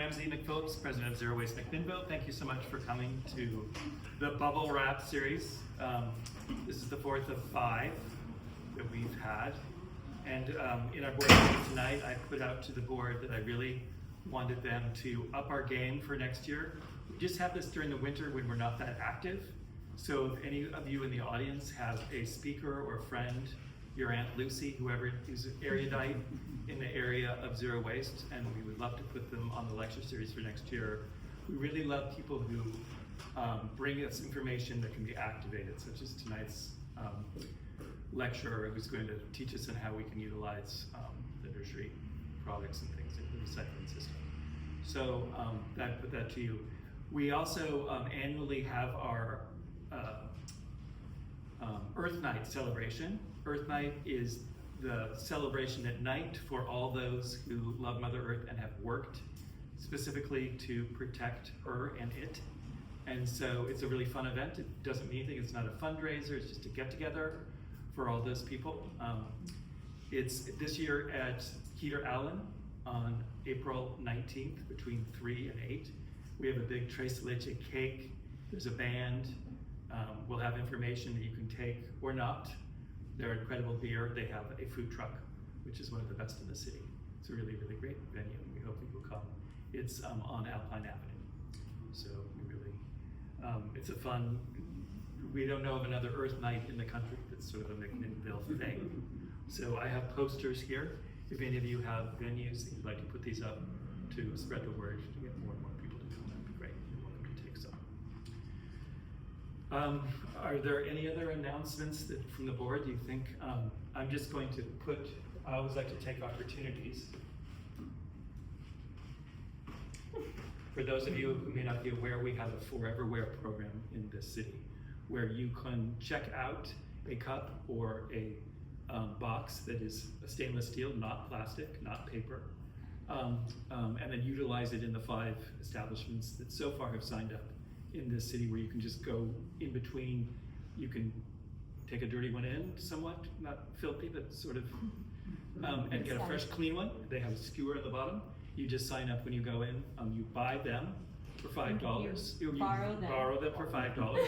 Ramsey McPhillips, president of Zero Waste McMinnville. Thank you so much for coming to the Bubble Wrap series. This is the fourth of 5 that we've had. And in our board meeting tonight, I put out to the board that I really wanted them to up our game for next year. We just have this during the winter when we're not that active. So if any of you in the audience have a speaker or a friend, your Aunt Lucy, whoever is erudite in the area of zero waste, and we would love to put them on the lecture series for next year. We really love people who bring us information that can be activated, such as tonight's lecturer who's going to teach us on how we can utilize the nursery products and things in the recycling system. So I put that to you. We also annually have our Earth Night celebration. Earth Night is the celebration at night for all those who love Mother Earth and have worked specifically to protect her and it. And so it's a really fun event. It doesn't mean anything, it's not a fundraiser, it's just a get together for all those people. It's this year at Heater Allen on April 19th between 3 and 8. We have a big tres leche cake, there's a band, we'll have information that you can take or not. They're incredible beer. They have a food truck, which is one of the best in the city. It's a really, really great venue, and we hope that you'll come. It's on Alpine Avenue. So we really, it's a fun, we don't know of another Earth Night in the country that's sort of a McMinnville thing. So I have posters here. If any of you have venues that you'd like to put these up to spread the word to get more and more people to come, that'd be great. You're welcome to take some. Are there any other announcements from the board? Do you think? I'm just going to I always like to take opportunities. For those of you who may not be aware, we have a Forever Wear program in this city where you can check out a cup or a box that is stainless steel, not plastic, not paper, and then utilize it in the 5 establishments that so far have signed up in this city, where you can just go in between. You can take a dirty one in, somewhat, not filthy, but sort of, and get a fresh, clean one. They have a skewer at the bottom. You just sign up when you go in. You buy them for $5. You borrow them for $5,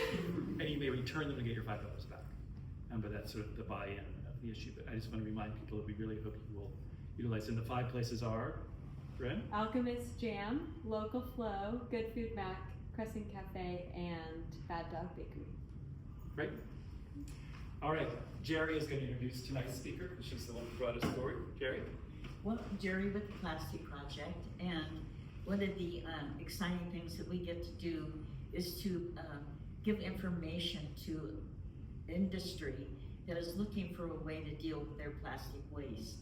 and you may return them and get your $5 back. But that's sort of the buy-in of the issue. But I just want to remind people that we really hope you will utilize. And the 5 places are, Bren? Alchemist Jam, Local Flow, Good Food Mac, Crescent Cafe, and Bad Dog Bakery. Great. All right, Jerry is going to introduce tonight's speaker. She's the one who brought us forward. Jerry? Well, Jerry with the Plastic Project, and one of the exciting things that we get to do is to give information to industry that is looking for a way to deal with their plastic waste.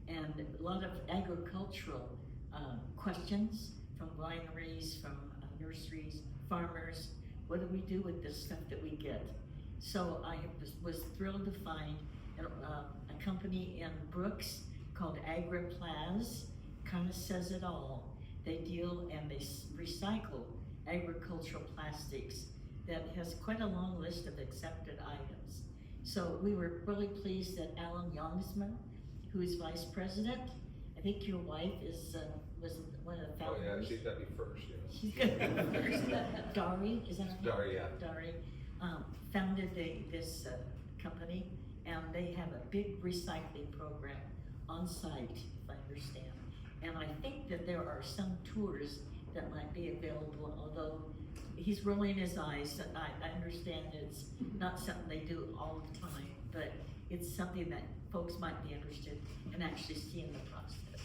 And a lot of agricultural questions from wineries, from nurseries, farmers. What do we do with this stuff that we get? So I was thrilled to find a company in Brooks called AgriPlaz. Kind of says it all. They deal and they recycle agricultural plastics that has quite a long list of accepted items. So we were really pleased that Alan Youngsma, who is vice president, I think your wife was one of the founders. Oh yeah, she's got to be first. Yeah. She's got to be first. Dari, is that right? Dari, yeah. Dari founded this company, and they have a big recycling program on site, if I understand. And I think that there are some tours that might be available, although he's rolling his eyes. I understand it's not something they do all the time, but it's something that folks might be interested in actually seeing the process.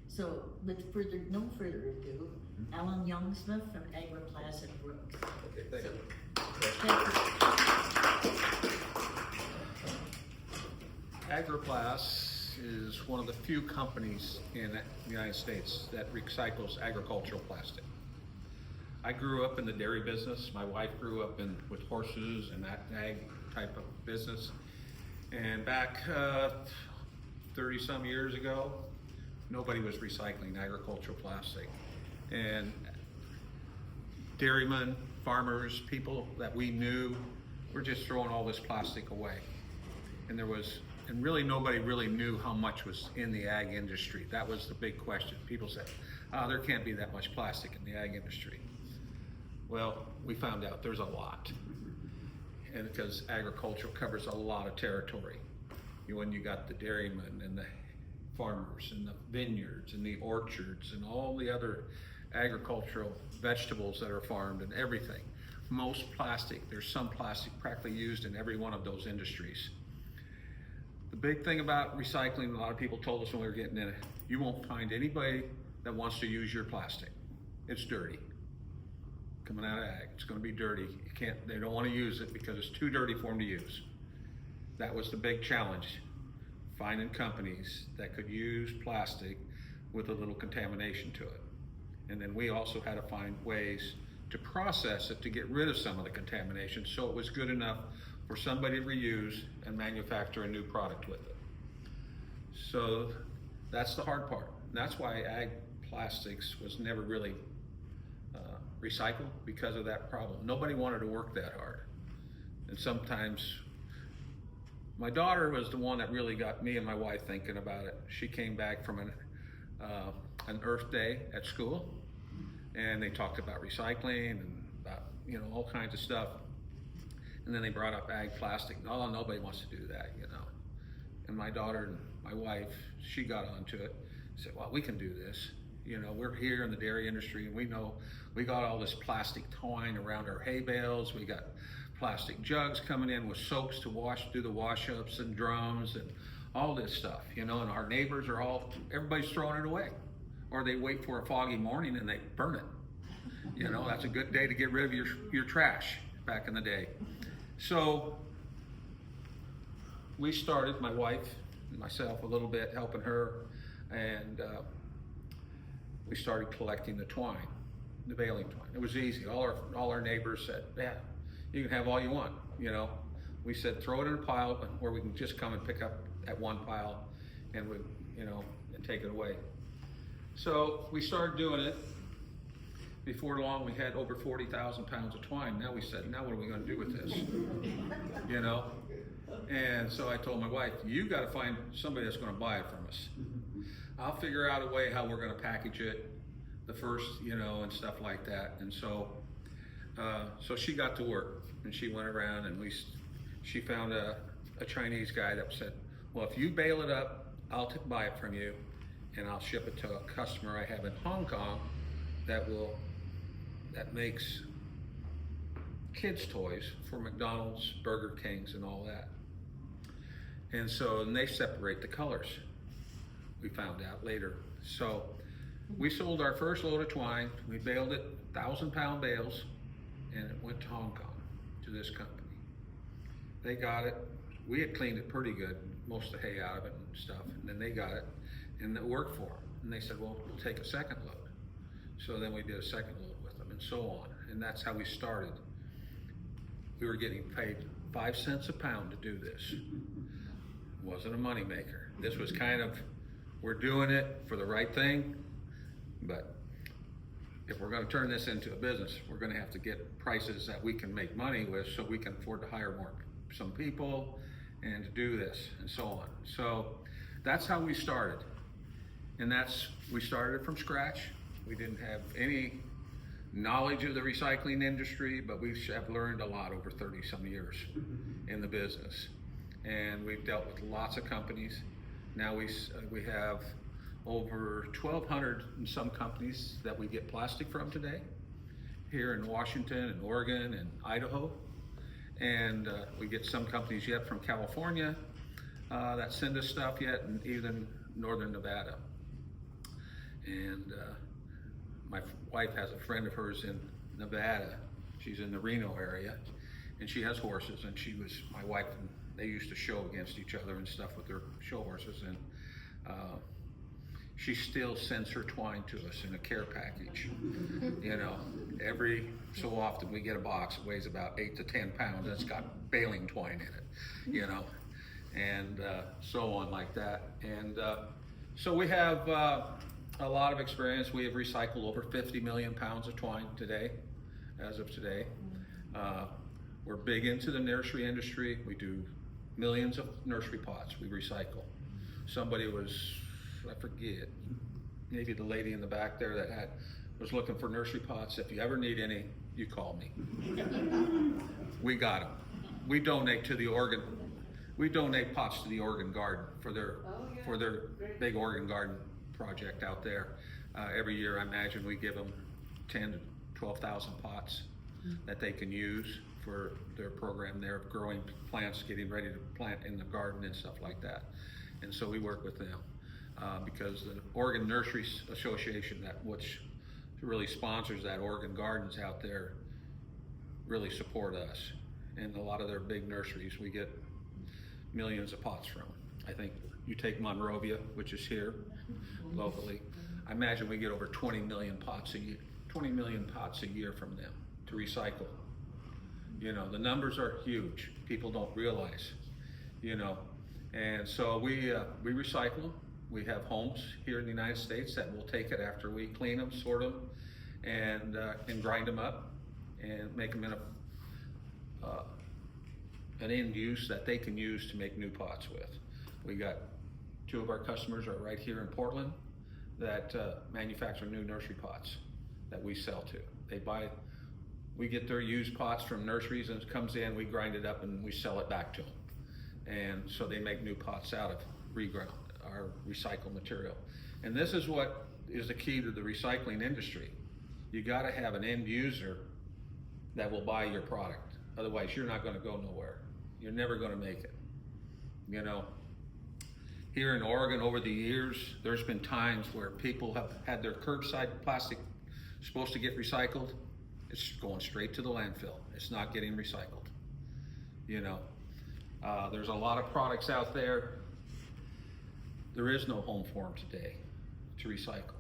So with no further ado, Alan Youngsma from AgriPlaz in Brooks. Okay, thank you. AgriPlaz is one of the few companies in the United States that recycles agricultural plastic. I grew up in the dairy business. My wife grew up with horses and that ag type of business. And back 30 some years ago, nobody was recycling agricultural plastic. And dairymen, farmers, people that we knew were just throwing all this plastic away. And really nobody really knew how much was in the ag industry. That was the big question. People said, there can't be that much plastic in the ag industry. Well, we found out there's a lot. And because agriculture covers a lot of territory. When you got the dairymen and the farmers and the vineyards and the orchards and all the other agricultural vegetables that are farmed and everything. Most plastic, there's some plastic practically used in every one of those industries. The big thing about recycling, a lot of people told us when we were getting in it, you won't find anybody that wants to use your plastic. It's dirty. Coming out of ag, it's gonna be dirty. You can't, they don't wanna use it because it's too dirty for them to use. That was the big challenge, finding companies that could use plastic with a little contamination to it. And then we also had to find ways to process it to get rid of some of the contamination so it was good enough for somebody to reuse and manufacture a new product with it. So that's the hard part. And that's why ag plastics was never really recycled, because of that problem. Nobody wanted to work that hard. And sometimes, my daughter was the one that really got me and my wife thinking about it. She came back from an Earth Day at school, and they talked about recycling and about, you know, all kinds of stuff. And then they brought up ag plastic. Oh, nobody wants to do that, you know. And my daughter and my wife, she got onto it, said, well, we can do this. You know, we're here in the dairy industry, and we know we got all this plastic twine around our hay bales. We got plastic jugs coming in with soaps to wash, do the wash-ups and drums and all this stuff, you know, and our neighbors are all, everybody's throwing it away. Or they wait for a foggy morning and they burn it. You know, that's a good day to get rid of your trash back in the day. So we started, my wife and myself, a little bit, helping her, and we started collecting the twine, the baling twine. It was easy. All our neighbors said, yeah, you can have all you want, you know. We said, throw it in a pile where we can just come and pick up at one pile and we, you know, and take it away. So we started doing it. Before long, we had over 40,000 pounds of twine. Now we said, now what are we gonna do with this? You know? And so I told my wife, you gotta find somebody that's gonna buy it from us. I'll figure out a way how we're gonna package it, the first, you know, and stuff like that. And so, so she got to work, and she went around and she found a Chinese guy that said, well, if you bale it up, I'll buy it from you, and I'll ship it to a customer I have in Hong Kong that makes kids' toys for McDonald's, Burger Kings, and all that. And so, and they separate the colors, we found out later. So we sold our first load of twine. We baled it 1,000-pound bales, and it went to Hong Kong, to this company. They got it. We had cleaned it pretty good, most of the hay out of it and stuff, and then they got it, and it worked for them. And they said, well, we'll take a second load. So then we did a second load with them, and so on. And that's how we started. We were getting paid 5 cents a pound to do this. Wasn't a moneymaker. This was kind of, we're doing it for the right thing, but if we're gonna turn this into a business, we're gonna have to get prices that we can make money with so we can afford to hire some people and to do this and so on. So that's how we started. And we started from scratch. We didn't have any knowledge of the recycling industry, but we have learned a lot over 30 some years in the business. And we've dealt with lots of companies. Now we have over 1,200 and some companies that we get plastic from today, here in Washington and Oregon and Idaho. And we get some companies yet from California that send us stuff yet, and even Northern Nevada. And my wife has a friend of hers in Nevada. She's in the Reno area, and she has horses, and my wife, and they used to show against each other and stuff with their show horses, and she still sends her twine to us in a care package. You know, every so often we get a box that weighs about 8 to 10 pounds that's got baling twine in it, you know, and so on like that. And so we have a lot of experience. We have recycled over 50 million pounds of twine today, as of today. We're big into the nursery industry. We do millions of nursery pots we recycle. Somebody was, I forget, maybe the lady in the back there that was looking for nursery pots, if you ever need any, you call me. We got them. We donate pots to the Oregon Garden for their big Oregon Garden project out there. Every year, I imagine we give them 10 to 12,000 pots that they can use for their program there of growing plants, getting ready to plant in the garden and stuff like that. And so we work with them because the Oregon Nurseries Association, which really sponsors that Oregon Gardens out there, really support us. And a lot of their big nurseries, we get millions of pots from. I think you take Monrovia, which is here locally. I imagine we get over 20 million pots a year. 20 million pots a year from them to recycle. You know, the numbers are huge. People don't realize, you know. And so we recycle them. We have homes here in the United States that will take it after we clean them, sort them, and grind them up and make them in an end use that they can use to make new pots with. We got 2 of our customers are right here in Portland that manufacture new nursery pots that we sell to. We get their used pots from nurseries and it comes in, we grind it up and we sell it back to them. And so they make new pots out of our recycled material. And this is what is the key to the recycling industry. You gotta have an end user that will buy your product. Otherwise, you're not gonna go nowhere. You're never gonna make it. You know, here in Oregon over the years, there's been times where people have had their curbside plastic supposed to get recycled. It's going straight to the landfill. It's not getting recycled. You know, there's a lot of products out there. There is no home for them today to recycle.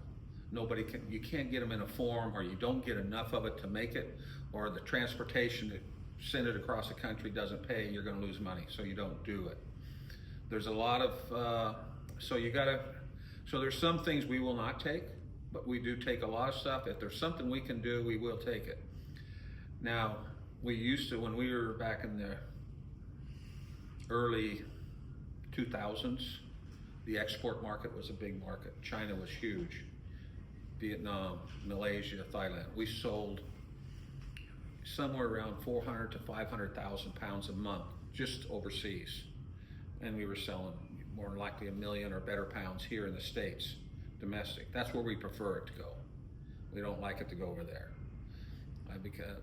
You can't get them in a form, or you don't get enough of it to make it, or the transportation to send it across the country doesn't pay, you're gonna lose money, so you don't do it. There's a lot of, so there's some things we will not take, but we do take a lot of stuff. If there's something we can do, we will take it. Now, we used to, when we were back in the early 2000s, the export market was a big market. China was huge. Vietnam, Malaysia, Thailand. We sold somewhere around 400 to 500,000 pounds a month just overseas. And we were selling more than likely 1 million or better pounds here in the States, domestic. That's where we prefer it to go. We don't like it to go over there. Because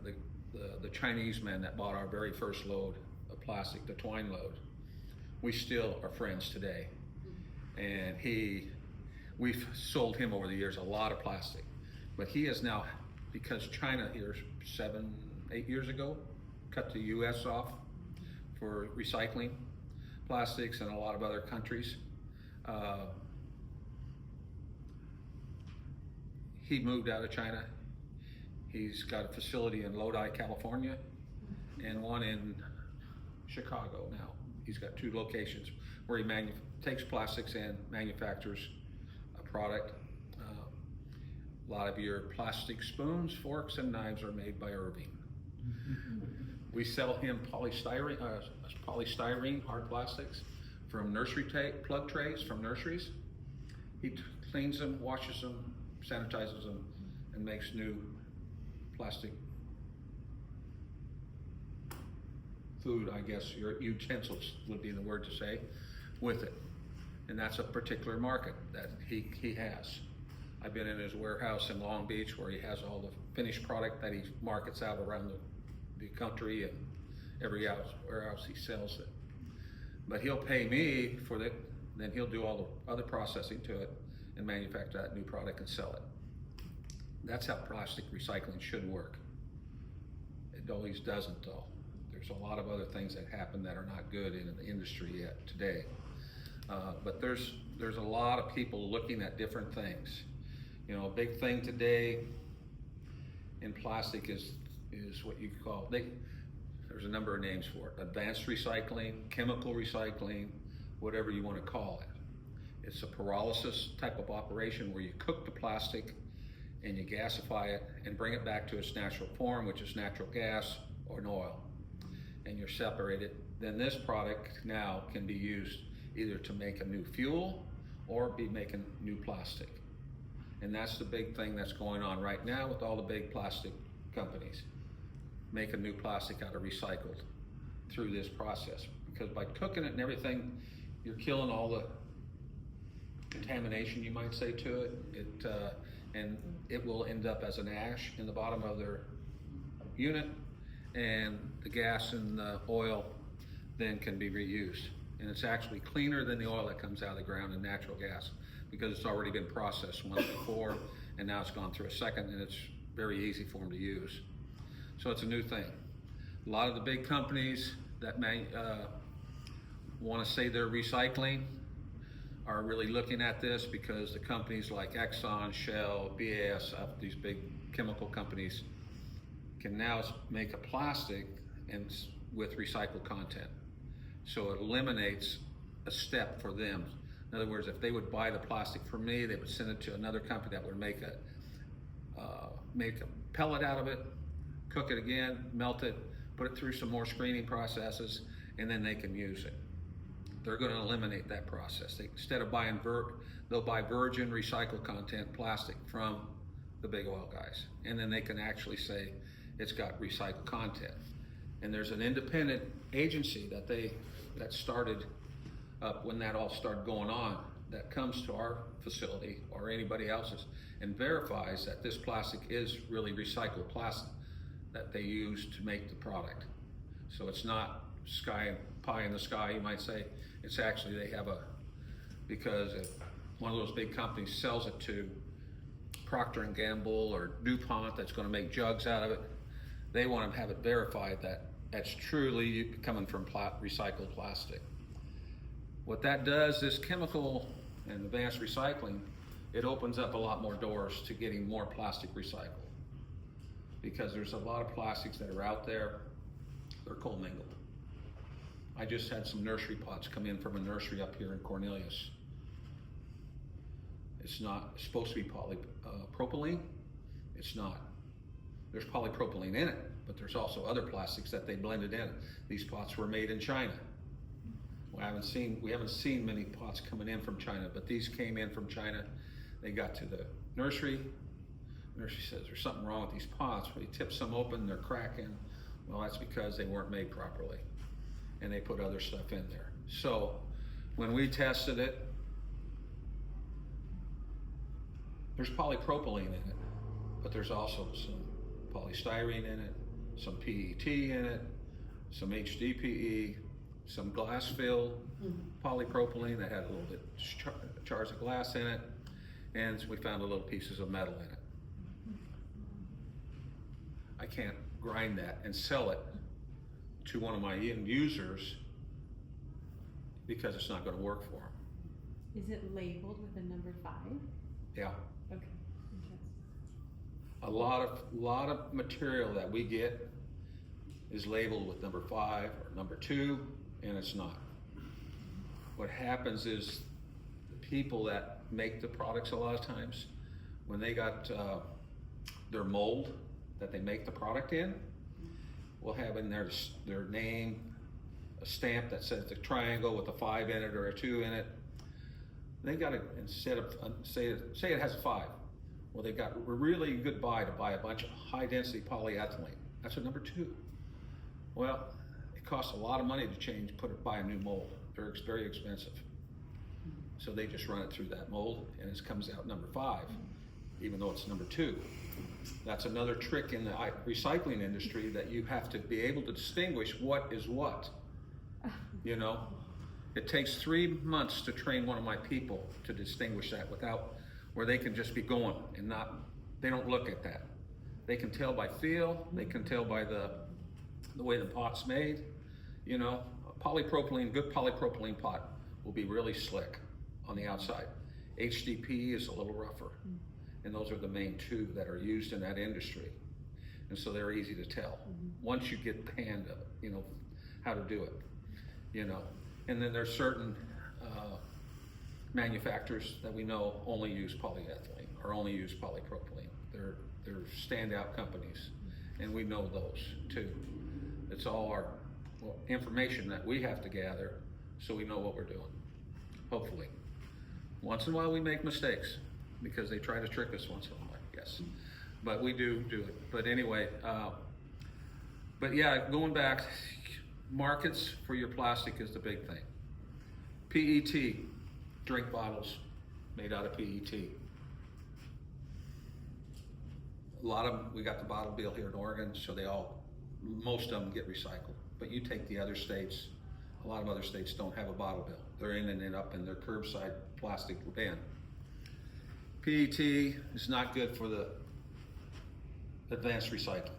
the Chinese man that bought our very first load of plastic, the twine load, we still are friends today. And we've sold him over the years a lot of plastic. But he is now, because China here 7, 8 years ago, cut the US off for recycling plastics and a lot of other countries. He moved out of China. He's got a facility in Lodi, California, and one in Chicago now. He's got 2 locations where he takes plastics and manufactures a product. A lot of your plastic spoons, forks, and knives are made by Irving. We sell him polystyrene, hard plastics from nursery plug trays from nurseries. He cleans them, washes them, sanitizes them, and makes new plastic food, I guess, your utensils would be the word to say, with it. And that's a particular market that he has. I've been in his warehouse in Long Beach where he has all the finished product that he markets out around the country, and where else he sells it. But he'll pay me for it, then he'll do all the other processing to it and manufacture that new product and sell it. That's how plastic recycling should work. It always doesn't though. There's a lot of other things that happen that are not good in the industry yet today. But there's a lot of people looking at different things. You know, a big thing today in plastic is what you call, there's a number of names for it. Advanced recycling, chemical recycling, whatever you want to call it. It's a pyrolysis type of operation where you cook the plastic and you gasify it and bring it back to its natural form, which is natural gas or an oil. And you're separated. Then this product now can be used either to make a new fuel or be making new plastic. And that's the big thing that's going on right now with all the big plastic companies. Making new plastic out of recycled through this process. Because by cooking it and everything, you're killing all the contamination, you might say, to it. And it will end up as an ash in the bottom of their unit, and the gas and the oil then can be reused. And it's actually cleaner than the oil that comes out of the ground in natural gas, because it's already been processed once before, and now it's gone through a second, and it's very easy for them to use. So it's a new thing. A lot of the big companies that want to say they're recycling are really looking at this, because the companies like Exxon, Shell, BASF, these big chemical companies can now make a plastic with recycled content. So it eliminates a step for them. In other words, if they would buy the plastic from me, they would send it to another company that would make a pellet out of it, cook it again, melt it, put it through some more screening processes, and then they can use it. They're going to eliminate that process. Instead of buying they'll buy virgin recycled content plastic from the big oil guys, and then they can actually say it's got recycled content. And there's an independent agency that started up when that all started going on, that comes to our facility or anybody else's and verifies that this plastic is really recycled plastic that they use to make the product. So it's not pie in the sky, you might say. It's actually, they have because if one of those big companies sells it to Procter & Gamble or DuPont that's going to make jugs out of it, they want to have it verified that that's truly coming from recycled plastic. What that does, this chemical and advanced recycling, it opens up a lot more doors to getting more plastic recycled. Because there's a lot of plastics that are out there, they're commingled. I just had some nursery pots come in from a nursery up here in Cornelius. It's supposed to be polypropylene. It's not. There's polypropylene in it, but there's also other plastics that they blended in. These pots were made in China. We haven't seen many pots coming in from China, but these came in from China. They got to the nursery. The nursery says there's something wrong with these pots. We tip some open, they're cracking. Well, that's because they weren't made properly, and they put other stuff in there. So when we tested it, there's polypropylene in it, but there's also some polystyrene in it, some PET in it, some HDPE, some glass-filled polypropylene that had a little bit jars of glass in it, and we found little pieces of metal in it. I can't grind that and sell it to one of my end users because it's not going to work for them. Is it labeled with a number 5? Yeah. Okay. Interesting. A lot of material that we get is labeled with number 5 or number 2, and it's not. What happens is the people that make the products a lot of times, when they got their mold that they make the product in, will have in their name, a stamp that says the triangle with a 5 in it or a 2 in it. They got to, instead of, say it has a 5, well, they got a really good buy to buy a bunch of high density polyethylene. That's a number 2. Well, it costs a lot of money to buy a new mold. They're very expensive. So they just run it through that mold and it comes out number 5, even though it's number 2. That's another trick in the recycling industry, that you have to be able to distinguish what is what. You know, it takes 3 months to train one of my people to distinguish that where they can just be going and they don't look at that. They can tell by feel, they can tell by the way the pot's made. You know, good polypropylene pot will be really slick on the outside. HDPE is a little rougher. And those are the main 2 that are used in that industry. And so they're easy to tell. Once you get the hand of it, you know, how to do it, you know. And then there's certain manufacturers that we know only use polyethylene or only use polypropylene. They're standout companies, and we know those too. It's all our information that we have to gather so we know what we're doing, hopefully. Once in a while we make mistakes. because they try to trick us once in a while, I guess. But we do it. But anyway, but yeah, going back, markets for your plastic is the big thing. PET, drink bottles made out of PET. A lot of them, we got the bottle bill here in Oregon, so most of them get recycled. But you take the other states, a lot of other states don't have a bottle bill. They're ending it up in their curbside plastic bin. PET is not good for the advanced recycling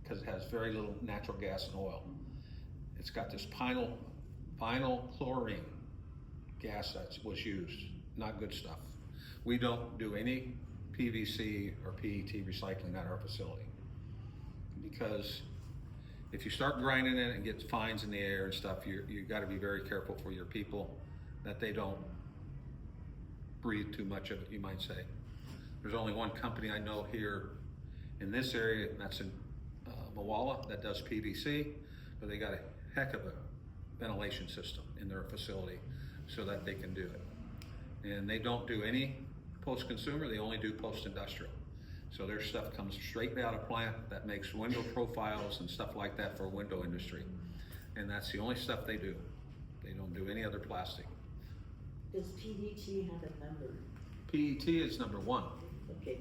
because it has very little natural gas and oil. It's got this vinyl chlorine gas that was used, not good stuff. We don't do any PVC or PET recycling at our facility because if you start grinding it and get fines in the air and stuff, you got to be very careful for your people that they don't breathe too much of it, you might say. There's only one company I know here in this area, and that's in Moala, that does PVC, but they got a heck of a ventilation system in their facility so that they can do it. And they don't do any post-consumer, they only do post-industrial. So their stuff comes straight out of plant that makes window profiles and stuff like that for window industry. And that's the only stuff they do. They don't do any other plastic. Does PET have a number? PET is number 1. Okay,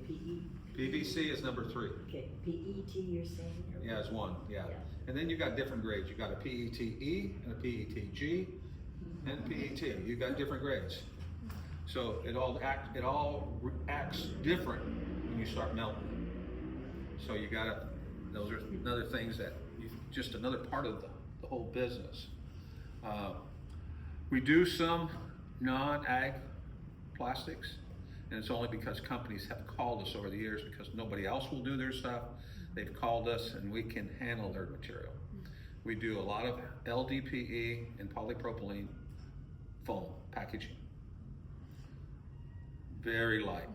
PVC is number 3. Okay, PET you're saying? Or Yeah, it's 1, yeah. Yeah. And then you got different grades. You got a PETE and a PETG and PET. You got different grades. So it all acts different when you start melting. So you gotta, those are other things that, just another part of the whole business. We do some non-ag plastics, and it's only because companies have called us over the years because nobody else will do their stuff. They've called us and we can handle their material. We do a lot of LDPE and polypropylene foam packaging. Very light.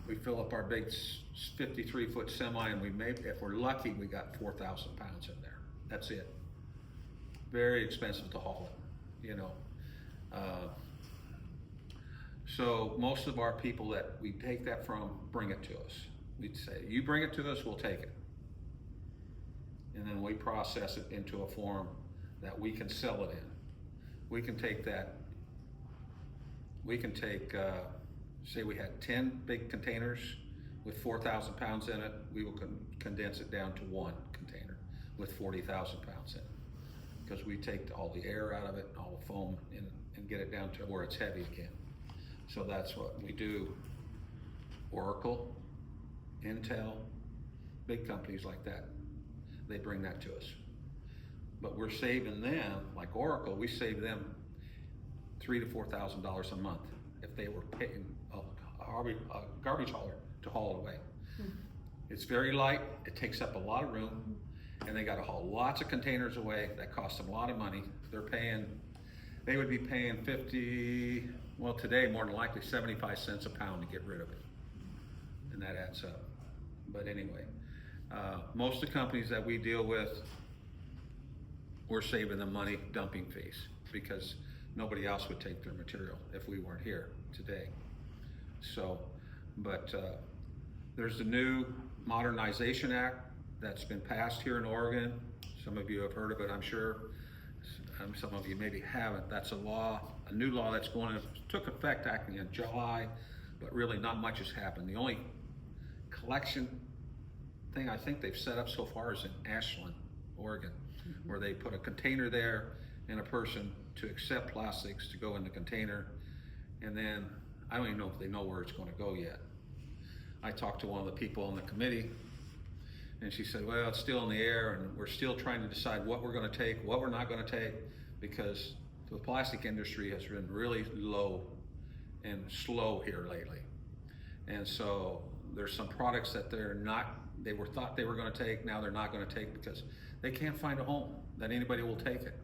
We fill up our big 53-foot semi and if we're lucky, we got 4,000 pounds in there. That's it. Very expensive to haul it, you know. So most of our people that we take that from bring it to us. We'd say, you bring it to us, we'll take it. And then we process it into a form that we can sell it in. We can take that, say we had 10 big containers with 4,000 pounds in it, we will condense it down to 1 container with 40,000 pounds in it. Because we take all the air out of it, all the foam, and get it down to where it's heavy again. So that's what we do. Oracle, Intel, big companies like that, they bring that to us. But we're saving them, like Oracle, we save them $3,000 to $4,000 a month if they were paying a garbage hauler to haul it away. It's very light, it takes up a lot of room, and they got to haul lots of containers away. That costs them a lot of money. They would be paying 50, well today more than likely 75 cents a pound to get rid of it. And that adds up. But anyway, most of the companies that we deal with, we're saving them money dumping fees because nobody else would take their material if we weren't here today. So, but there's the new Modernization Act that's been passed here in Oregon. Some of you have heard of it, I'm sure. Some of you maybe haven't. That's a new law that's took effect actually in July, but really not much has happened. The only collection thing I think they've set up so far is in Ashland, Oregon, where they put a container there and a person to accept plastics to go in the container. And then I don't even know if they know where it's going to go yet. I talked to one of the people on the committee and she said, well, it's still in the air and we're still trying to decide what we're going to take, what we're not going to take, because the plastic industry has been really low and slow here lately. And so there's some products that they thought they were going to take, now they're not going to take because they can't find a home that anybody will take it.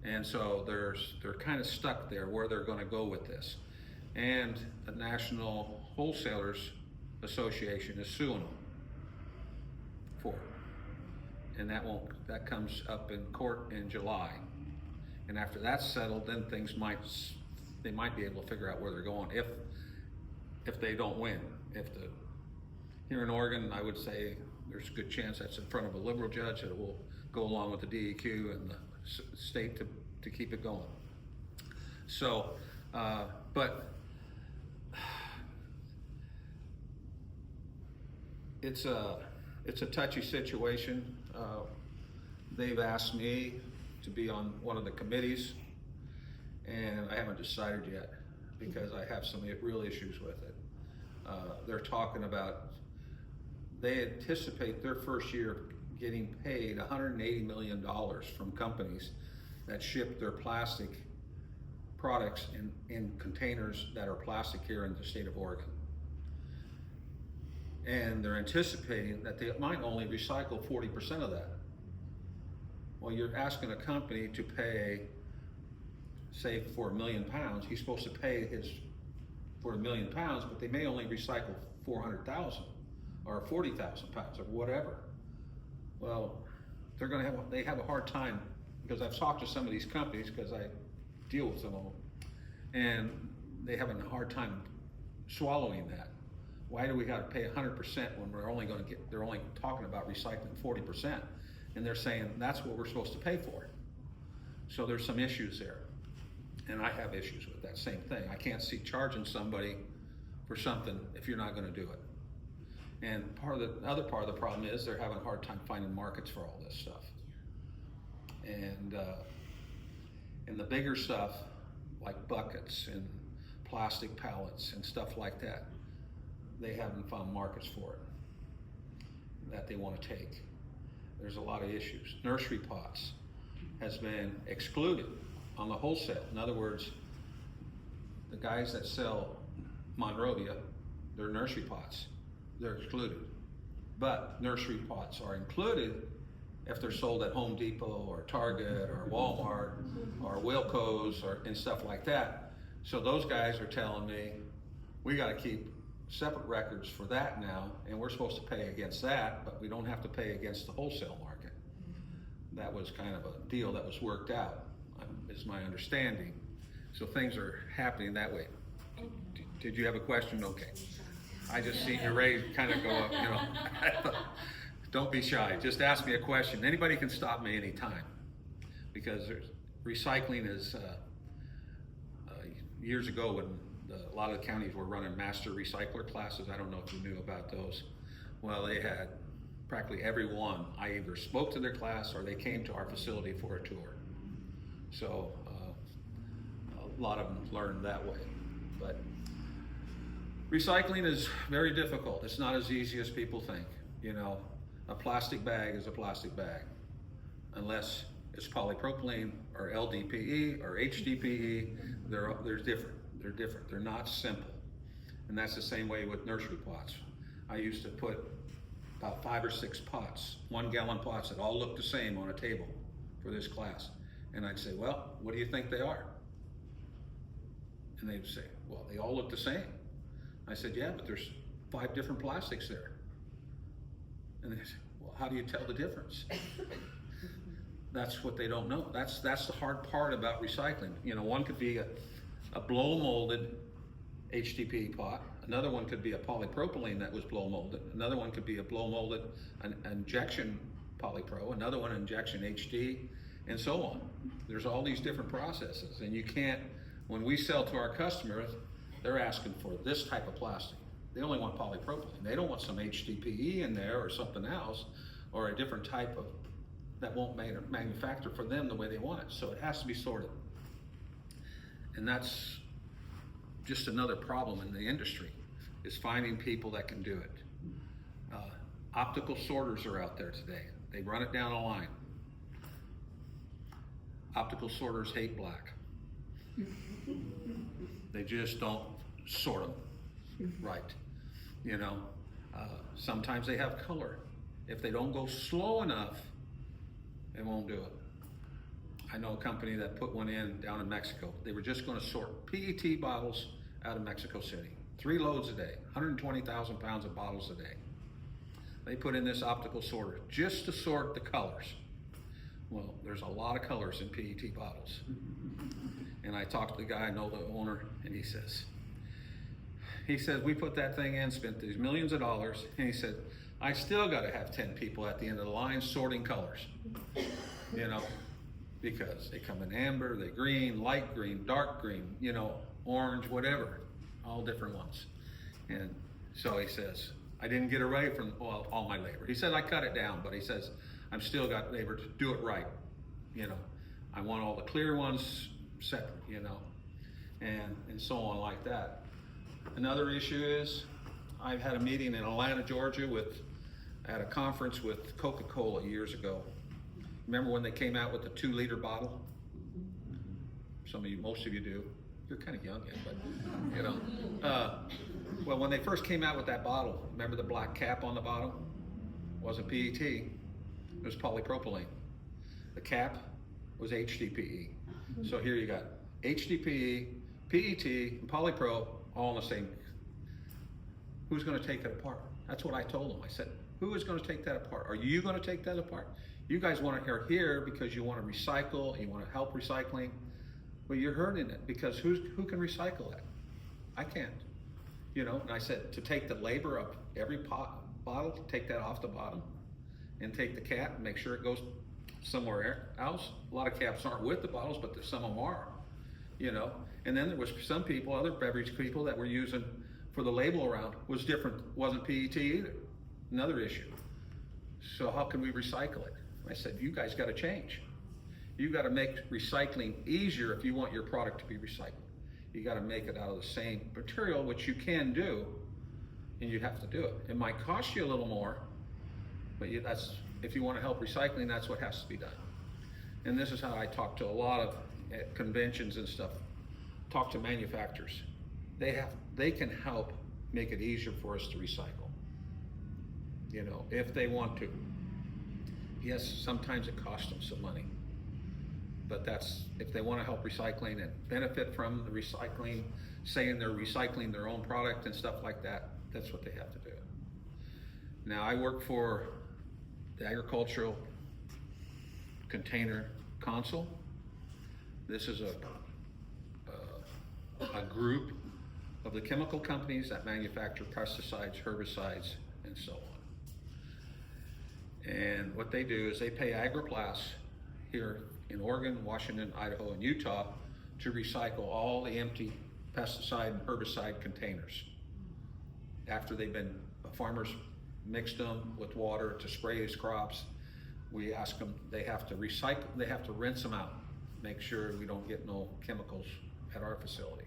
And so they're kind of stuck there where they're going to go with this. And the National Wholesalers Association is suing them for it. And that comes up in court in July. And after that's settled, then they might be able to figure out where they're going if if they don't win. Here in Oregon, I would say there's a good chance that's in front of a liberal judge that will go along with the DEQ and the state to keep it going. So, but it's a touchy situation. They've asked me to be on one of the committees, and I haven't decided yet because I have some real issues with it. They're talking about, they anticipate their first year getting paid $180 million from companies that ship their plastic products in containers that are plastic here in the state of Oregon. And they're anticipating that they might only recycle 40% of that. Well, you're asking a company to pay, say for £1 million, he's supposed to pay for £1 million, but they may only recycle 400,000 or 40,000 pounds or whatever. Well, they have a hard time, because I've talked to some of these companies because I deal with some of them, and they have a hard time swallowing that. Why do we got to pay 100% when they're only talking about recycling 40%, and they're saying that's what we're supposed to pay for? So there's some issues there, and I have issues with that same thing. I can't see charging somebody for something if you're not going to do it. And the other part of the problem is they're having a hard time finding markets for all this stuff. And the bigger stuff, like buckets and plastic pallets and stuff like that, they haven't found markets for it that they want to take. There's a lot of issues. Nursery pots has been excluded on the wholesale. In other words, the guys that sell Monrovia, their nursery pots, they're excluded. But nursery pots are included if they're sold at Home Depot or Target or Walmart or Wilco's and stuff like that. So those guys are telling me, we got to keep separate records for that now, and we're supposed to pay against that, but we don't have to pay against the wholesale market. That was kind of a deal that was worked out, is my understanding. So things are happening that way. Did you have a question? Okay. I just see your raise kind of go up, you know. Don't be shy, just ask me a question. Anybody can stop me anytime, because recycling is, years ago when a lot of the counties were running master recycler classes, I don't know if you knew about those. Well, they had practically everyone, I either spoke to their class or they came to our facility for a tour. So a lot of them learned that way. But recycling is very difficult. It's not as easy as people think. You know, a plastic bag is a plastic bag, unless it's polypropylene or LDPE or HDPE. They're different. They're different. They're not simple. And that's the same way with nursery pots. I used to put about 5 or 6 pots, 1-gallon pots that all looked the same on a table for this class. And I'd say, well, what do you think they are? And they'd say, well, they all look the same. I said, yeah, but there's 5 different plastics there. And they said, well, how do you tell the difference? That's what they don't know. That's the hard part about recycling. You know, one could be a blow molded HDPE pot. Another one could be a polypropylene that was blow molded. Another one could be a blow molded an injection polypro. Another one injection HD, and so on. There's all these different processes, and you can't. When we sell to our customers, they're asking for this type of plastic. They only want polypropylene. They don't want some HDPE in there or something else, or a different type of that won't manufacture for them the way they want it. So it has to be sorted. And that's just another problem in the industry, is finding people that can do it. Optical sorters are out there today. They run it down a line. Optical sorters hate black. They just don't sort them right. You know, sometimes they have color. If they don't go slow enough, they won't do it. I know a company that put one in down in Mexico. They were just going to sort PET bottles out of Mexico City. 3 loads a day, 120,000 pounds of bottles a day. They put in this optical sorter just to sort the colors. Well, there's a lot of colors in PET bottles. And I talked to the guy, I know the owner, and he says, he said, we put that thing in, spent these millions of dollars, and he said, I still gotta have 10 people at the end of the line sorting colors, you know, because they come in amber, they green, light green, dark green, you know, orange, whatever, all different ones. And so he says, I didn't get away from all my labor. He said, I cut it down, but he says, I'm still got labor to do it right, you know. I want all the clear ones separate, you know, and so on like that. Another issue is, I've had a meeting in Atlanta, Georgia at a conference with Coca-Cola years ago. Remember when they came out with the 2-liter bottle? Some of you, most of you do. You're kind of young yet, but you know. Well, when they first came out with that bottle, remember the black cap on the bottom? It wasn't PET, it was polypropylene. The cap was HDPE. So here you got HDPE, PET, and polypro all in the same. Who's going to take it apart? That's what I told them. I said, who is going to take that apart? Are you going to take that apart? You guys want to are here because you want to recycle, you want to help recycling, but you're hurting it because who can recycle that? I can't. You know, and I said to take the labor of every bottle, take that off the bottom, and take the cap and make sure it goes somewhere else. A lot of caps aren't with the bottles, but some of them are. You know, and then there was some people, other beverage people that were using for the label around was different, wasn't PET either. Another issue. So how can we recycle it? I said, you guys got to change. You got to make recycling easier if you want your product to be recycled. You got to make it out of the same material, which you can do, and you have to do it. It might cost you a little more, but that's if you want to help recycling, that's what has to be done. And this is how I talk to a lot of at conventions and stuff. Talk to manufacturers. They can help make it easier for us to recycle. You know, if they want to. Yes, sometimes it costs them some money, but that's if they want to help recycling and benefit from the recycling, saying they're recycling their own product and stuff like that. That's what they have to do. Now I work for the Agricultural Container Council. This is a group of the chemical companies that manufacture pesticides, herbicides, and so on. And what they do is they pay Agriplast here in Oregon, Washington, Idaho, and Utah to recycle all the empty pesticide and herbicide containers. After farmers mixed them with water to spray these crops, we ask them, they have to recycle, they have to rinse them out, make sure we don't get no chemicals at our facility.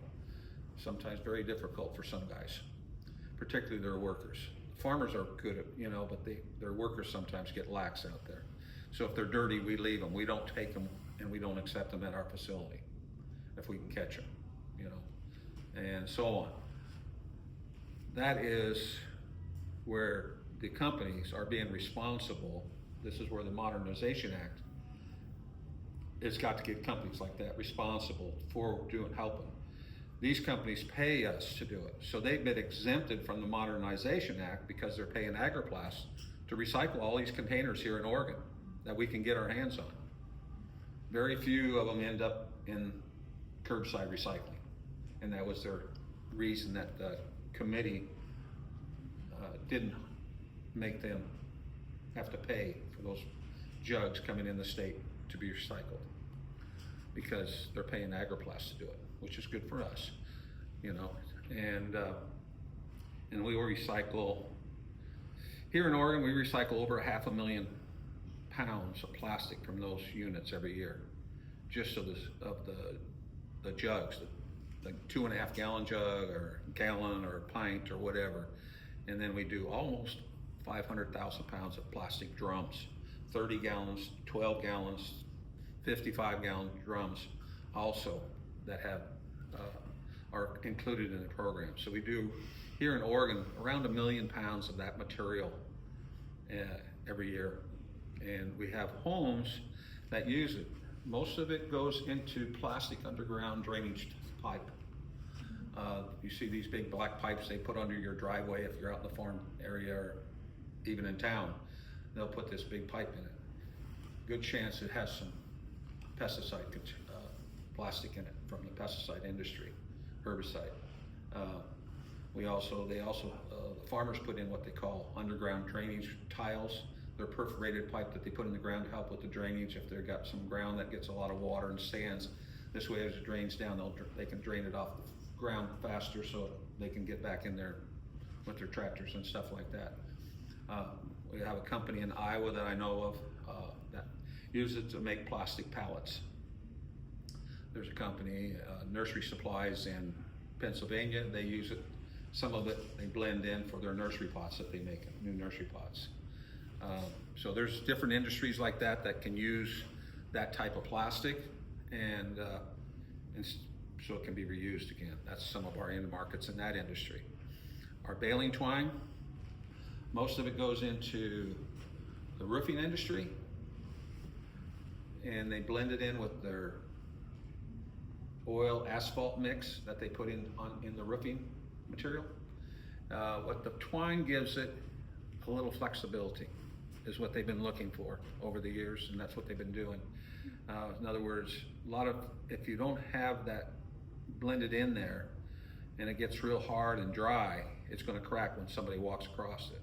Sometimes very difficult for some guys, particularly their workers. Farmers are good at, you know, but their workers sometimes get lax out there. So if they're dirty, we leave them. We don't take them and we don't accept them at our facility if we can catch them, you know, and so on. That is where the companies are being responsible. This is where the Modernization Act has got to get companies like that responsible for helping. These companies pay us to do it. So they've been exempted from the Modernization Act because they're paying Agriplast to recycle all these containers here in Oregon that we can get our hands on. Very few of them end up in curbside recycling. And that was their reason that the committee didn't make them have to pay for those jugs coming in the state to be recycled, because they're paying Agriplast to do it, which is good for us, you know. And we will recycle, here in Oregon, we recycle over 500,000 pounds of plastic from those units every year, just of the jugs, the 2.5 gallon jug or gallon or pint or whatever. And then we do almost 500,000 pounds of plastic drums, 30 gallons, 12 gallons, 55 gallon drums also that are included in the program. So we do here in Oregon around 1 million pounds of that material every year. And we have homes that use it. Most of it goes into plastic underground drainage pipe. You see these big black pipes they put under your driveway if you're out in the farm area or even in town. They'll put this big pipe in it. Good chance it has some pesticide plastic in it from the pesticide industry, herbicide. They also, the farmers put in what they call underground drainage tiles. They're perforated pipe that they put in the ground to help with the drainage. If they've got some ground that gets a lot of water and sands, this way as it drains down, they can drain it off the ground faster so they can get back in there with their tractors and stuff like that. We have a company in Iowa that I know of that uses it to make plastic pallets. There's a company, Nursery Supplies in Pennsylvania. They use it, some of it they blend in for their nursery pots that they make, new nursery pots. So there's different industries like that that can use that type of plastic, and so it can be reused again. That's some of our end markets in that industry. Our baling twine, most of it goes into the roofing industry, and they blend it in with their oil asphalt mix that they put in the roofing material. What the twine gives it, a little flexibility, is what they've been looking for over the years, and that's what they've been doing. In other words, if you don't have that blended in there and it gets real hard and dry, it's going to crack when somebody walks across it.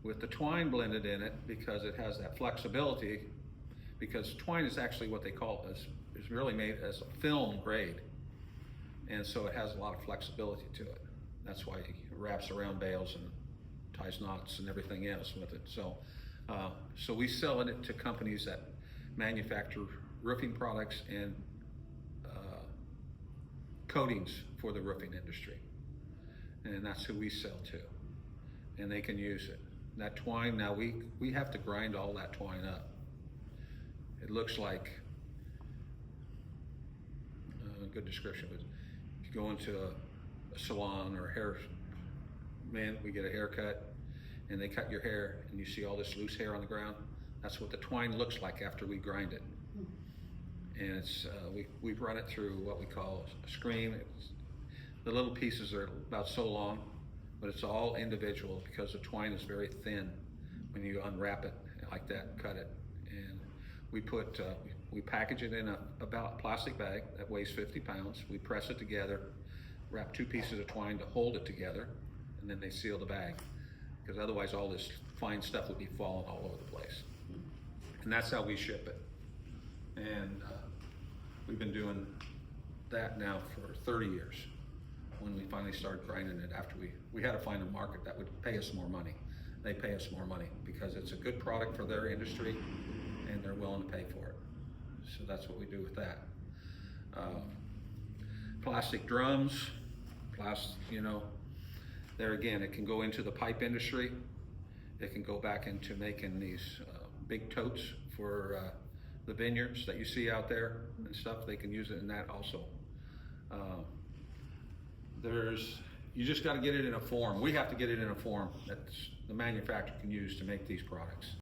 With the twine blended in it, because it has that flexibility, because twine is actually what they call is really made as a film grade, and so it has a lot of flexibility to it. That's why it wraps around bales and ties knots and everything else with it. So we sell it to companies that manufacture roofing products and coatings for the roofing industry, and that's who we sell to, and they can use it. That twine, now we have to grind all that twine up. It looks like a good description, but if you go into a salon or a hair man, we get a haircut and they cut your hair and you see all this loose hair on the ground. That's what the twine looks like after we grind it. And it's we run it through what we call a screen. The little pieces are about so long, but it's all individual because the twine is very thin when you unwrap it like that and cut it. And we package it in a plastic bag that weighs 50 pounds. We press it together, wrap 2 pieces of twine to hold it together, and then they seal the bag, because otherwise all this fine stuff would be falling all over the place. And that's how we ship it. And we've been doing that now for 30 years. When we finally started grinding it, after we had to find a market that would pay us more money. They pay us more money because it's a good product for their industry and they're willing to pay for it. So that's what we do with that. Plastic drums, there again, it can go into the pipe industry. It can go back into making these big totes for the vineyards that you see out there and stuff. They can use it in that also. You just got to get it in a form. We have to get it in a form that the manufacturer can use to make these products.